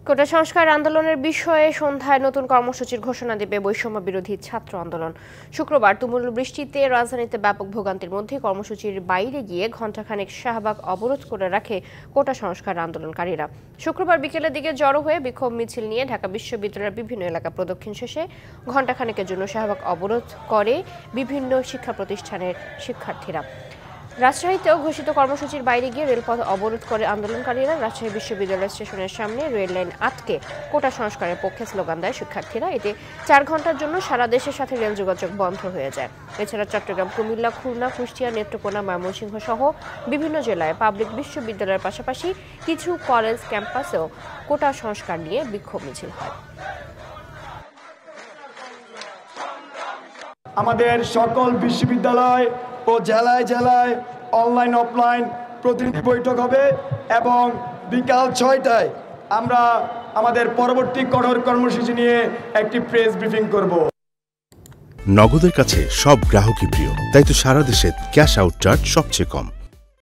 কোটা সংস্কার আন্দোলনের বিষয়ে সন্ধ্যায় নতুন কর্মসূচির ঘোষণা দেবে বৈষম্য বিরোধী ছাত্র আন্দোলন। শুক্রবার তুমুল বৃষ্টিতে রাজধানীতে ব্যাপক ভোগান্তির মধ্যে কর্মসূচির বাইরে গিয়ে ঘণ্টাখানেক শাহবাগ অবরোধ করে রাখে কোটা সংস্কার আন্দোলনকারীরা। শুক্রবার বিকেলের দিকে জড়ো হয়ে বিক্ষোভ মিছিল নিয়ে ঢাকা বিশ্ববিদ্যালয়ের বিভিন্ন এলাকা প্রদক্ষিণ শেষে ঘণ্টাখানেকের জন্য শাহবাগ অবরোধ করে বিভিন্ন শিক্ষা প্রতিষ্ঠানের শিক্ষার্থীরা। রাজশাহীতেও ঘোষিত কর্মসূচির বাইরে গিয়ে রেলপথ অবরোধ করে আন্দোলনকারীরা। রাজশাহী বিশ্ববিদ্যালয় স্টেশনের সামনে রেল লাইন আটকে কোটা সংস্কারের পক্ষে স্লোগান দেয় শিক্ষার্থীরা। এতে 4 ঘণ্টার জন্য সারা দেশের সাথে রেল যোগাযোগ বন্ধ হয়ে যায়। এছাড়া চট্টগ্রাম, কুমিল্লা, খুলনা, কুষ্টিয়া, নেত্রকোনা, ময়মনসিংহ সহ বিভিন্ন জেলায় পাবলিক বিশ্ববিদ্যালয়ের পাশাপাশি কিছু কলেজ ক্যাম্পাসেও কোটা সংস্কার নিয়ে বিক্ষোভ মিছিল হয়। আমাদের সকল বিশ্ববিদ্যালয় ও জেলায় জেলায় অনলাইন অফলাইন প্রতিনিধি বৈঠক হবে এবং বিকাল 6টায় আমরা আমাদের পরবর্তী কঠোর কর্মসূচি নিয়ে একটি প্রেস ব্রিফিং করব। নগদের কাছে সব গ্রাহকই প্রিয়, তাই তো সারা দেশে ক্যাশ আউট চার্জ সবচেয়ে কম।